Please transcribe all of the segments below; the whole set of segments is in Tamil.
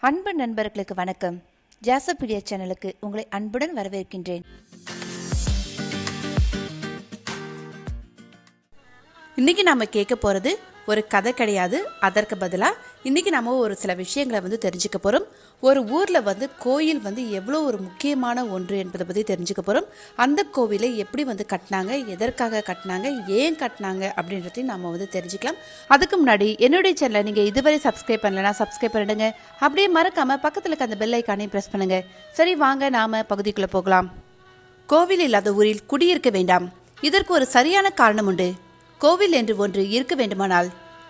அன்பு நண்பர்களுக்கு வணக்கம். ஜாசபீடியா சேனலுக்கு உங்களை அன்புடன் வரவேற்கின்றேன். இன்னைக்கு நாம கேட்க போறது ஒரு கதை கிடையாது. அதற்கு பதிலாக இன்னைக்கு நாம ஒரு சில விஷயங்களை தெரிஞ்சுக்க போறோம். ஒரு ஊர்ல கோயில் எவ்வளோ ஒரு முக்கியமான ஒன்று என்பதை பத்தி தெரிஞ்சுக்க போறோம். அந்த கோவிலை எப்படி கட்டினாங்க, எதற்காக கட்டினாங்க, ஏன் கட்டினாங்க அப்படின்றதையும் நாம தெரிஞ்சுக்கலாம். அதுக்கு முன்னாடி என்னுடைய சேனலை நீங்க இதுவரை சப்ஸ்கிரைப் பண்ணலன்னா சப்ஸ்கிரைப் பண்ணிடுங்க. அப்படியே மறக்காம பக்கத்துல இருக்க அந்த பெல் ஐக்கானையும் பிரஸ் பண்ணுங்க. சரி, வாங்க நாம பகுதிக்குள்ள போகலாம். கோவில் இல்லாத ஊரில் குடியிருக்க வேண்டாம். இதற்கு ஒரு சரியான காரணம் உண்டு. கோவில் என்று ஒன்று இருக்க வேண்டுமானால்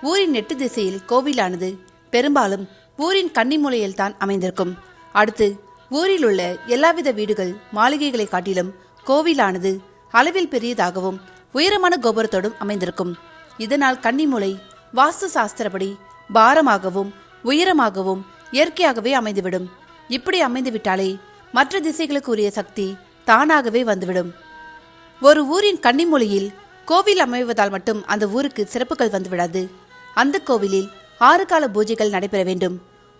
ஊரின் 8 திசையில் கோவிலானது பெரும்பாலும் ஊரின் கன்னிமூலையில் தான் அமைந்திருக்கும். அடுத்து ஊரில் உள்ள எல்லாவித வீடுகள் மாளிகைகளை காட்டிலும் கோவிலானது அளவில் பெரியதாகவும் உயரமான கோபுரத்தோடும் அமைந்திருக்கும். இதனால் கன்னிமூலை வாஸ்து சாஸ்திரப்படி பாரமாகவும் உயரமாகவும் இயற்கையாகவே அமைந்துவிடும். இப்படி அமைந்துவிட்டாலே மற்ற திசைகளுக்கு உரிய சக்தி தானாகவே வந்துவிடும். ஒரு ஊரின் கன்னிமூலையில் கோவில் அமைவதால் மட்டும் அந்த ஊருக்கு சிறப்புகள் வந்துவிடாது. அந்த கோவிலில் 6 கால பூஜைகள் நடைபெற வேண்டும்.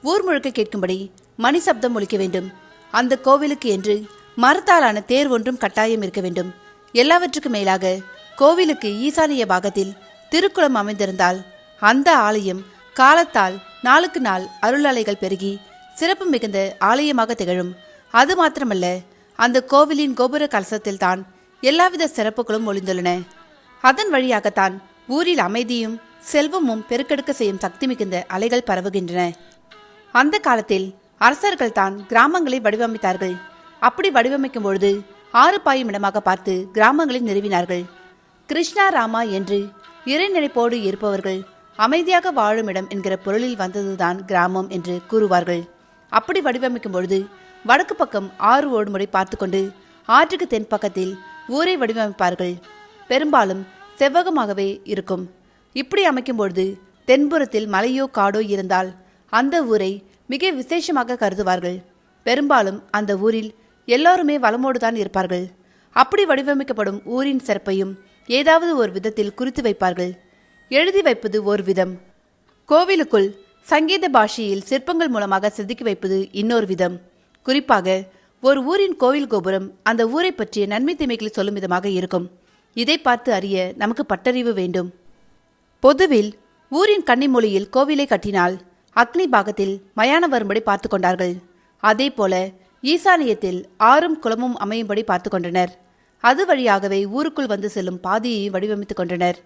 ஊர் முழுக்க கேட்கும்படி மணி சப்தம் ஒலிக்க வேண்டும். அந்த கோவிலுக்கு என்று மரத்தாலான தேர் ஒன்றும் கட்டாயம் இருக்க வேண்டும். எல்லாவற்றுக்கும் மேலாக கோவிலுக்கு ஈசானிய பாகத்தில் திருக்குளம் அமைந்திருந்தால் அந்த ஆலயம் காலத்தால் நாளுக்கு நாள் அருளாலைகள் பெருகி சிறப்பு மிகுந்த ஆலயமாக திகழும். அது மாத்திரமல்ல, அந்த கோவிலின் கோபுர கலசத்தில் தான் எல்லாவித சிறப்புகளும் ஒளிந்துள்ளன. அதன் வழியாகத்தான் ஊரில் அமைதியும் செல்வமும் பெருக்கெடுக்க செய்யும் சக்தி மிகுந்த அலைகள் பரவுகின்றன. அந்த காலத்தில் அரசர்கள் தான் கிராமங்களை வடிவமைத்தார்கள். அப்படி வடிவமைக்கும் பொழுது 6 பாயும் இடமாக பார்த்து கிராமங்களை நிறுவினார்கள். கிருஷ்ணா ராமா என்று இறைநினைப்போடு இருப்பவர்கள் அமைதியாக வாழும் இடம் என்கிற பொருளில் வந்ததுதான் கிராமம் என்று கூறுவார்கள். அப்படி வடிவமைக்கும் பொழுது வடக்கு பக்கம் 6 ஓடுமுறை பார்த்து கொண்டு ஆற்றுக்கு தென் பக்கத்தில் ஊரை வடிவமைப்பார்கள். பெரும்பாலும் செவ்வகமாகவே இருக்கும். இப்படி அமைக்கும் பொழுது தென்புறத்தில் மலையோ காடோ இருந்தால் அந்த ஊரை மிக விசேஷமாக கருதுவார்கள். பெரும்பாலும் அந்த ஊரில் எல்லாருமே வளமோடு தான் இருப்பார்கள். அப்படி வடிவமைக்கப்படும் ஊரின் சிறப்பையும் ஏதாவது ஒரு விதத்தில் குறித்து வைப்பார்கள். எழுதி வைப்பது ஒரு விதம். கோவிலுக்குள் சங்கீத பாஷையில் சிற்பங்கள் மூலமாக செதுக்கி வைப்பது இன்னொரு விதம். குறிப்பாக ஒரு ஊரின் கோவில் கோபுரம் அந்த ஊரை பற்றிய நன்மை தீமைகளை சொல்லும் விதமாக இருக்கும். இதை பார்த்து அறிய நமக்கு பட்டறிவு வேண்டும். பொதுவில் ஊரின் கன்னிமொழியில் கோவிலை கட்டினால் அக்னி பாகத்தில் மயான வரும்படி பார்த்து கொண்டார்கள். அதே போல ஈசானியத்தில் ஆறும் குளமும் அமையும்படி பார்த்து கொண்டனர். அது வழியாகவே ஊருக்குள் வந்து செல்லும் பாதையை வடிவமைத்துக் கொண்டனர்.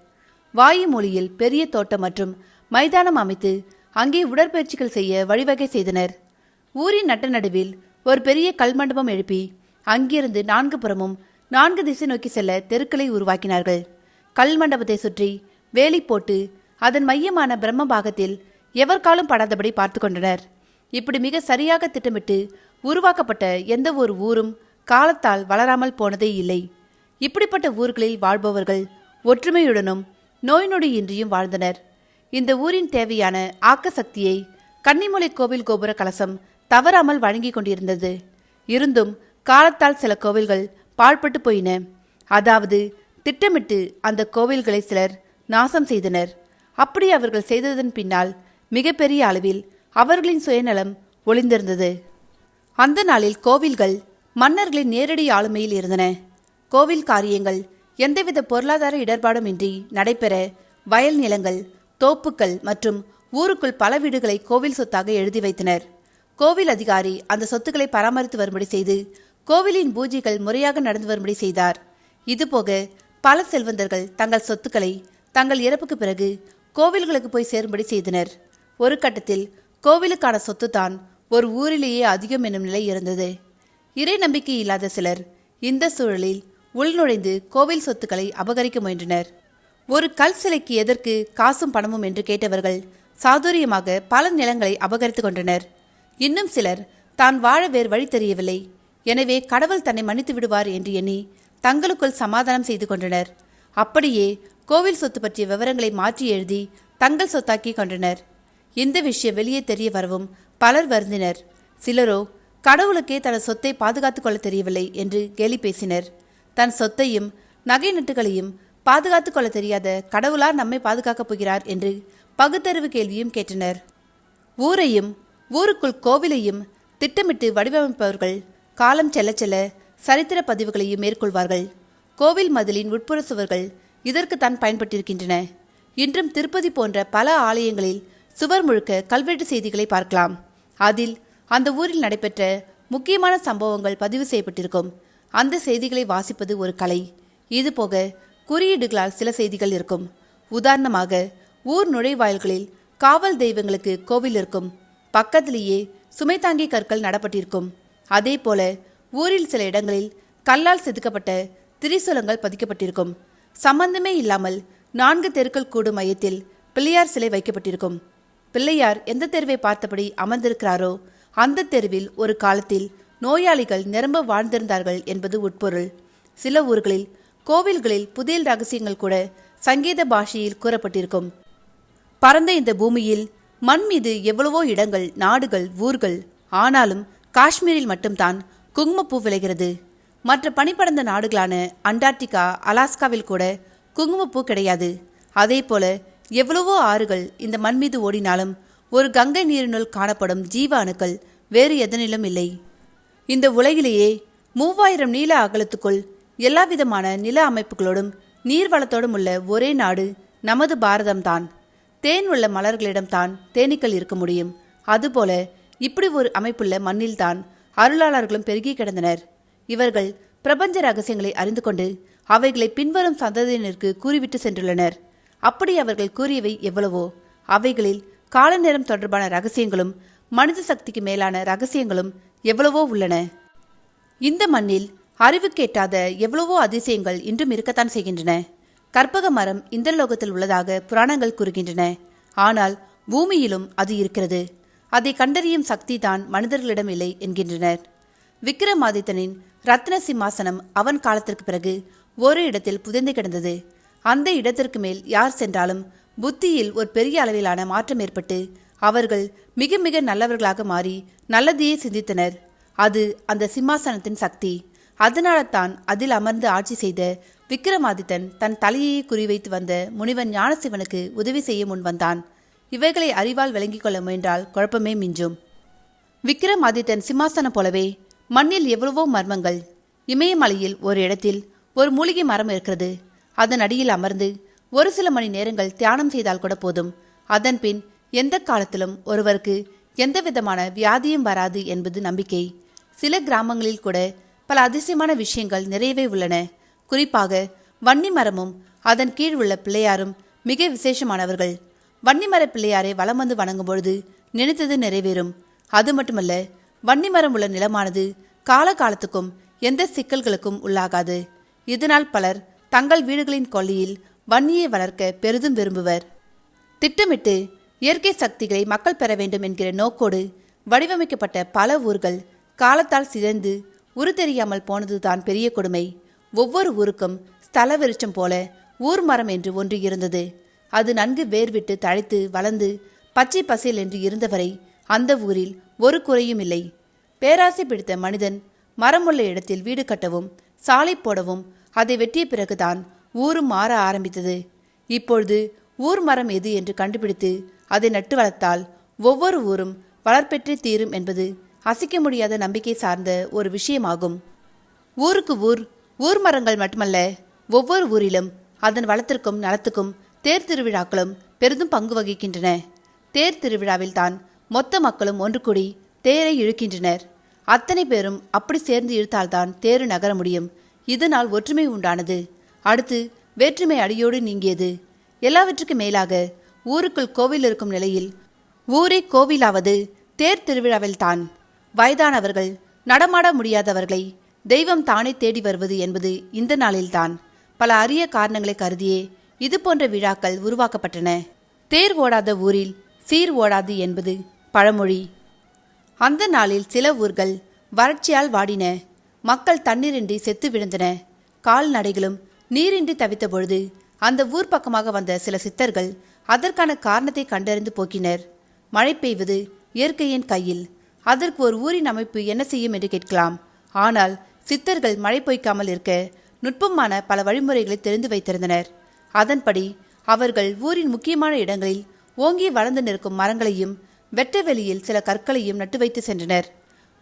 வாயு மொழியில் பெரிய தோட்டம் மற்றும் மைதானம் அமைத்து அங்கே உடற்பயிற்சிகள் செய்ய வழிவகை செய்தனர். ஊரின் நட்ட நடுவில் ஒரு பெரிய கல்மண்டபம் எழுப்பி அங்கிருந்து 4 புறமும் 4 திசை நோக்கி செல்ல தெருக்களை உருவாக்கினார்கள். கல் மண்டபத்தை சுற்றி வேலி போட்டு அதன் மையமான பிரம்ம பாகத்தில் எவர் காலும் படாதபடி பார்த்து கொண்டனர். இப்படி மிக சரியாக திட்டமிட்டு உருவாக்கப்பட்ட எந்த ஒரு ஊரும் காலத்தால் வளராமல் போனதே இல்லை. இப்படிப்பட்ட ஊர்களில் வாழ்பவர்கள் ஒற்றுமையுடனும் நோய் நொடியின்றியும் வாழ்ந்தனர். இந்த ஊரின் தேவையான ஆக்க சக்தியை கன்னிமூலை கோவில் கோபுர கலசம் தவறாமல் வழங்கி கொண்டிருந்தது. இருந்தும் காலத்தால் சில கோவில்கள் பாழ்பட்டு போயின. அதாவது திட்டமிட்டு அந்த கோவில்களை சிலர் நாசம் செய்தனர். அப்படி அவர்கள் செய்ததன் பின்னால் மிகப்பெரிய அளவில் அவர்களின் சுயநலம் ஒளிந்திருந்தது. அந்த நாளில் கோவில்கள் மன்னர்களின் நேரடி ஆளுமையில் இருந்தன. கோவில் காரியங்கள் எந்தவித பொருளாதார இடர்பாடும் இன்றி நடைபெற வயல் நிலங்கள், தோப்புக்கள் மற்றும் ஊருக்குள் பல வீடுகளை கோவில் சொத்தாக எழுதி வைத்தனர். கோவில் அதிகாரி அந்த சொத்துக்களை பராமரித்து வரும்படி செய்து கோவிலின் பூஜைகள் முறையாக நடந்து வரும்படி செய்தார். இதுபோக பல செல்வந்தர்கள் தங்கள் சொத்துக்களை தங்கள் இறப்புக்கு பிறகு கோவில்களுக்கு போய் சேரும்படி செய்தனர். ஒரு கட்டத்தில் கோவிலுக்கான சொத்து தான் ஒரு ஊரிலேயே அதிகம் என்னும் நிலை இருந்தது. இறை நம்பிக்கை இல்லாத சிலர் இந்த சூழலில் உள்நுழைந்து கோவில் சொத்துக்களை அபகரிக்க முயன்றனர். ஒரு கல் சிலைக்கு எதற்கு காசும் பணமும் என்று கேட்டவர்கள் சாதுரியமாக பல நிலங்களை அபகரித்து கொண்டனர். இன்னும் சிலர் தான் வாழ வேறு வழி தெரியவில்லை, எனவே கடவுள் தன்னை மன்னித்து விடுவார் என்று எண்ணி தங்களுக்குள் சமாதானம் செய்து கொண்டனர். அப்படியே கோவில் சொத்து பற்றிய விவரங்களை மாற்றி எழுதி தங்கள் சொத்தாக்கி கொண்டனர். இந்த விஷயம் வெளியே தெரிய வரவும் பலர் வருந்தினர். சிலரோ கடவுளுக்கே தனது சொத்தை பாதுகாத்துக் கொள்ள தெரியவில்லை என்று கேலி பேசினர். தன் சொத்தையும் நகை நட்டுகளையும் பாதுகாத்துக் கொள்ள தெரியாத கடவுளார் நம்மை பாதுகாக்கப் போகிறார் என்று பகுத்தறிவு கேள்வியும் கேட்டனர். ஊரையும் ஊருக்குள் கோவிலையும் திட்டமிட்டு வடிவமைப்பவர்கள் காலம் செல்ல செல்ல சரித்திர பதிவுகளையும் மேற்கொள்வார்கள். கோவில் மதிலின் உட்புற சுவர்கள் இதற்குத்தான் பயன்பட்டிருக்கின்றன. இன்றும் திருப்பதி போன்ற பல ஆலயங்களில் சுவர் முழுக்க கல்வெட்டு செய்திகளை பார்க்கலாம். அதில் அந்த ஊரில் நடைபெற்ற முக்கியமான சம்பவங்கள் பதிவு செய்யப்பட்டிருக்கும். அந்த செய்திகளை வாசிப்பது ஒரு கலை. இதுபோக குறியீடுகளால் சில செய்திகள் இருக்கும். உதாரணமாக, ஊர் நுழைவாயில்களில் காவல் தெய்வங்களுக்கு கோவில் இருக்கும். பக்கத்திலேயே சுமை தாங்கி கற்கள் நடப்பட்டிருக்கும். அதே போல ஊரில் சில இடங்களில் கல்லால் செதுக்கப்பட்ட திரிசூலங்கள் பதிக்கப்பட்டிருக்கும். சம்பந்தமே இல்லாமல் 4 தெருக்கள் கூடும் மையத்தில் பிள்ளையார் சிலை வைக்கப்பட்டிருக்கும். பிள்ளையார் எந்த தெருவை பார்த்தபடி அமர்ந்திருக்கிறாரோ அந்த தெருவில் ஒரு காலத்தில் நோயாளிகள் நிரம்ப வாழ்ந்திருந்தார்கள் என்பது உட்பொருள். சில ஊர்களில் கோவில்களில் புதியல் ரகசியங்கள் கூட சங்கீத பாஷையில் கூறப்பட்டிருக்கும். பரந்த இந்த பூமியில் மண் மீது எவ்வளவோ இடங்கள், நாடுகள், ஊர்கள். ஆனாலும் காஷ்மீரில் மட்டும்தான் குங்குமப்பூ விளைகிறது. மற்ற பனிப்படர்ந்த நாடுகளான அண்டார்டிகா, அலாஸ்காவில் கூட குங்குமப்பூ கிடையாது. அதே போல எவ்வளவோ ஆறுகள் இந்த மண் மீது ஓடினாலும் ஒரு கங்கை நீரினுள் காணப்படும் ஜீவ அணுக்கள் வேறு எதனிலும் இல்லை. இந்த உலகிலேயே 3000 நீள அகலத்துக்குள் எல்லாவிதமான நில அமைப்புகளோடும் நீர்வளத்தோடும் உள்ள ஒரே நாடு நமது பாரதம்தான். தேன் உள்ள மலர்களிடம்தான் தேனீக்கள் இருக்க முடியும். அதுபோல இப்படி ஒரு அமைப்புள்ள மண்ணில்தான் அருளாளர்களும் பெருகி கிடந்தனர். இவர்கள் பிரபஞ்ச ரகசியங்களை அறிந்து கொண்டு அவைகளை பின்வரும் சந்ததியினருக்கு கூறிவிட்டு சென்றுள்ளனர். அப்படி அவர்கள் கூறியவை எவ்வளவோ. அவைகளில் கால நேரம் தொடர்பான ரகசியங்களும் மனித சக்திக்கு மேலான ரகசியங்களும் எவ்வளவோ உள்ளன. இந்த மண்ணில் அறிவு கேட்டாத எவ்வளவோ அதிசயங்கள் இன்றும் இருக்கத்தான் செய்கின்றன. கற்பக மரம் இந்திரலோகத்தில் உள்ளதாக புராணங்கள் கூறுகின்றன. ஆனால் பூமியிலும் அது இருக்கிறது. அதை கண்டறியும் சக்தி தான் மனிதர்களிடம் இல்லை என்கின்றனர். விக்ரமாதித்தனின் ரத்ன சிம்மாசனம் அவன் காலத்திற்கு பிறகு ஒரு இடத்தில் புதைந்து கிடந்தது. அந்த இடத்திற்கு மேல் யார் சென்றாலும் புத்தியில் ஒரு பெரிய அளவிலான மாற்றம் ஏற்பட்டு அவர்கள் மிக மிக நல்லவர்களாக மாறி நல்லதையே சிந்தித்தனர். அது அந்த சிம்மாசனத்தின் சக்தி. அதனால தான் அதில் அமர்ந்து ஆட்சி செய்த விக்ரமாதித்தன் தன் தலையையே குறிவைத்து வந்த முனிவன் ஞானசிவனுக்கு உதவி செய்ய முன் வந்தான். இவைகளை அறிவால் விளங்கிக் கொள்ள முயன்றால் குழப்பமே மிஞ்சும். விக்ரமாதித்தன் சிம்மாசனம் போலவே மண்ணில் எவ்வளவோ மர்மங்கள். இமயமலையில் ஒரு இடத்தில் ஒரு மூலிகை மரம் இருக்கிறது. அதன் அடியில் அமர்ந்து ஒரு சில மணி நேரங்கள் தியானம் செய்தால் கூட போதும். அதன் பின் எந்த காலத்திலும் ஒருவருக்கு எந்த விதமான வியாதியும் வராது என்பது நம்பிக்கை. சில கிராமங்களில் கூட பல அதிசயமான விஷயங்கள் நிறையவே உள்ளன. குறிப்பாக வன்னி மரமும் அதன் கீழ் உள்ள பிள்ளையாரும் மிக விசேஷமானவர்கள். வன்னிமர பிள்ளையாரை வலம் வந்து வணங்கும் பொழுது நினைத்தது நிறைவேறும். அது மட்டுமல்ல, வன்னிமரம் உள்ள நிலமானது காலகாலத்துக்கும் எந்த சிக்கல்களுக்கும் உள்ளாகாது. இதனால் பலர் தங்கள் வீடுகளின் கொல்லையில் வன்னியை வளர்க்க பெரிதும் விரும்புவர். திட்டமிட்டு இயற்கை சக்திகளை மக்கள் பெற வேண்டும் என்கிற நோக்கோடு வடிவமைக்கப்பட்ட பல ஊர்கள் காலத்தால் சிதைந்து உரு தெரியாமல் போனதுதான் பெரிய கொடுமை. ஒவ்வொரு ஊருக்கும் ஸ்தல விருட்சம் போல ஊர் மரம் என்று ஒன்று இருந்தது. அது நன்கு வேர்விட்டு தழைத்து வளர்ந்து பச்சை பசேல் என்று இருந்தவரை அந்த ஊரில் ஒரு குறையும் இல்லை. பேராசை பிடித்த மனிதன் மரமுள்ள இடத்தில் வீடு கட்டவும் சாலை போடவும் அதை வெட்டிய பிறகுதான் ஊரும் மாற ஆரம்பித்தது. இப்பொழுது ஊர் மரம் எது என்று கண்டுபிடித்து அதை நட்டு வளர்த்தால் ஒவ்வொரு ஊரும் வளர்ப்பெற்றே தீரும் என்பது அசைக்க முடியாத நம்பிக்கை சார்ந்த ஒரு விஷயமாகும். ஊருக்கு ஊர் மரங்கள் மட்டுமல்ல, ஒவ்வொரு ஊரிலும் அதன் வளத்திற்கும் நலத்துக்கும் தேர் திருவிழாக்களும் பெரிதும் பங்கு வகிக்கின்றன. தேர் திருவிழாவில் தான் மொத்த மக்களும் ஒன்று கூடி தேரை இழுக்கின்றனர். அத்தனை பேரும் அப்படி சேர்ந்து இழுத்தால்தான் தேரு நகர முடியும். இதனால் ஒற்றுமை உண்டானது. அடுத்து வேற்றுமை அடியோடு நீங்கியது. எல்லாவற்றுக்கும் மேலாக ஊருக்குள் கோவில் இருக்கும் நிலையில் ஊரே கோவிலாவது தேர் திருவிழாவில்தான். வயதானவர்கள், நடமாட முடியாதவர்களை தெய்வம் தானே தேடி வருவது என்பது இந்த நாளில்தான். பல அரிய காரணங்களை கருதியே இது போன்ற விழாக்கள் உருவாக்கப்பட்டன. தேர் ஓடாத ஊரில் சீர் ஓடாது என்பது பழமொழி. அந்த நாளில் சில ஊர்கள் வறட்சியால் வாடின. மக்கள் தண்ணீரின்றி செத்து விழுந்தன. கால்நடைகளும் நீரின்றி தவித்த பொழுது அந்த ஊர் பக்கமாக வந்த சில சித்தர்கள் அதற்கான காரணத்தை கண்டறிந்து போக்கினர். மழை பெய்வது இயற்கையின் கையில். அதற்கு ஒரு ஊரின் அமைப்பு என்ன செய்யும் என்று கேட்கலாம். ஆனால் சித்தர்கள் மழை பொய்க்காமல் இருக்க நுட்பமான பல வழிமுறைகளை தெரிந்து வைத்திருந்தனர். அதன்படி அவர்கள் ஊரின் முக்கியமான இடங்களில் ஓங்கி வளர்ந்து நிற்கும் மரங்களையும் வெட்ட வெளியில் சில கற்களையும் நட்டு வைத்து சென்றனர்.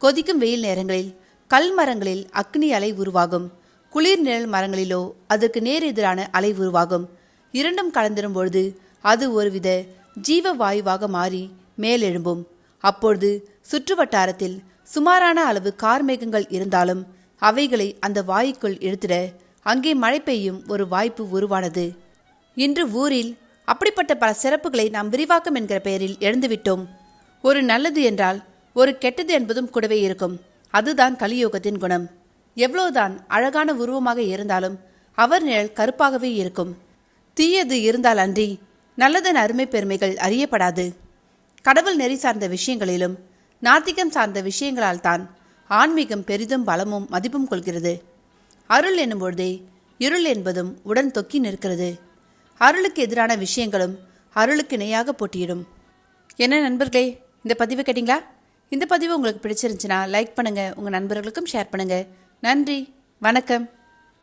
கொதிக்கும் வெயில் நேரங்களில் கல் மரங்களில் அக்னி அலை உருவாகும். குளிர் நிழல் மரங்களிலோ அதற்கு நேர் எதிரான அலை உருவாகும். இரண்டும் கலந்திரும் பொழுது அது ஒருவித ஜீவ வாயுவாக மாறி மேலெழும்பும். அப்பொழுது சுற்று வட்டாரத்தில் சுமாரான அளவு கார்மேகங்கள் இருந்தாலும் அவைகளை அந்த வாயுக்குள் இழுத்திட அங்கே மழை பெய்யும் ஒரு வாய்ப்பு உருவானது. இன்று ஊரில் அப்படிப்பட்ட பல சிறப்புகளை நாம் விரிவாக்கம் என்கிற பெயரில் எழுந்துவிட்டோம். ஒரு நல்லது என்றால் ஒரு கெட்டது என்பதும் கூடவே இருக்கும். அதுதான் கலியுகத்தின் குணம். எவ்வளவுதான் அழகான உருவமாக இருந்தாலும் அவர் நிழல் கருப்பாகவே இருக்கும். தீயது இருந்தால் அன்றி நல்லதன் அருமை பெருமைகள் அறியப்படாது. கடவுள் நெறி சார்ந்த விஷயங்களிலும் நாத்திகம் சார்ந்த விஷயங்களால் தான் ஆன்மீகம் பெரிதும் பலமும் மதிப்பும் கொள்கிறது. அருள் என்னும் பொழுதே இருள் என்பதும் உடன் தொக்கி நிற்கிறது. அருளுக்கு எதிரான விஷயங்களும் அருளுக்கு இணையாக போட்டியிடும். என்ன நண்பர்களே, இந்த பதிவு கேட்டிங்களா? இந்த பதிவு உங்களுக்கு பிடிச்சிருந்துச்சுன்னா லைக் பண்ணுங்கள், உங்கள் நண்பர்களுக்கும் ஷேர் பண்ணுங்கள். நன்றி, வணக்கம்.